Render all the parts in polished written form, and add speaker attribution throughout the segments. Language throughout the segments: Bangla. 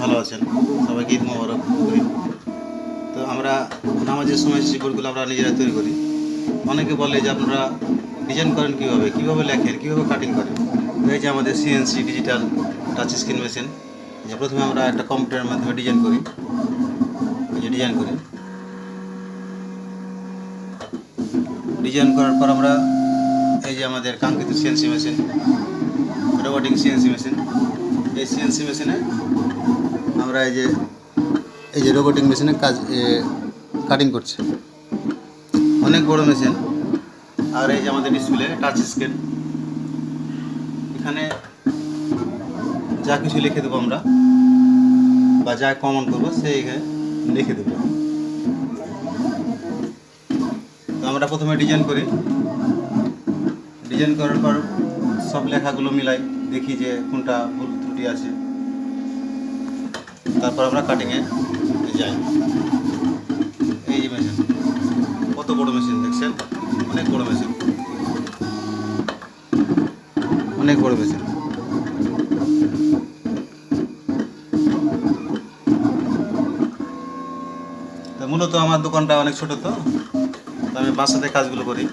Speaker 1: ভালো আছেন। সবাইকে ঈদ মোবারক করি। তো আমরা নামাজের সময় যে বোর্ডগুলো আমরা নিজেরা তৈরি করি। অনেকে বলে যে আপনারা ডিজাইন করেন কীভাবে লেখেন, কীভাবে কাটিং করেন। তো এই যে আমাদের CNC digital touch screen machine, যে প্রথমে আমরা একটা কম্পিউটারের মাধ্যমে ডিজাইন করি। এই যে ডিজাইন করার পর আমরা এই যে আমাদের কাঙ্ক্ষিত CNC machine, robotic CNC machine, এই সিএনসি মেশিনে আমরা এই যে রোবোটিক মেশিনে কাটিং করছে। অনেক বড় মেশিন। আর এই যে আমাদের ডিসপ্লে টাচ স্ক্রিন, এখানে যা কিছু লিখে দেবো আমরা বা যা কমন করবো সেই এখানে লিখে দেবো। তো আমরা প্রথমে ডিজাইন করি, ডিজাইন করার পর সব লেখাগুলো মিলাই, দেখি যে কোনটা ভুল ত্রুটি আছে, তারপর আমরা কাটিংয়ে যাই। এই যে মেশিন, কত বড় মেশিন দেখছেন, অনেক বড় মেশিন, অনেক বড় মেশিন। তো মূলত আমার দোকানটা অনেক ছোটো, তো আমি বাসাতে কাজগুলো করি,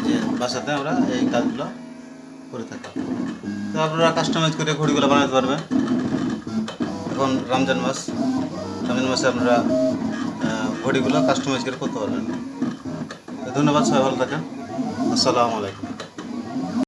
Speaker 1: যে বাসাতে আমরা এই কাজগুলো করে থাকি। তো আপনারা কাস্টমাইজ করে ঘড়িগুলো বানাতে পারবেন। এখন রমজান মাসে আপনারা ঘড়িগুলো কাস্টমাইজ করে করতে পারবেন। ধন্যবাদ, সবাই ভালো থাকেন। আসসালামু আলাইকুম।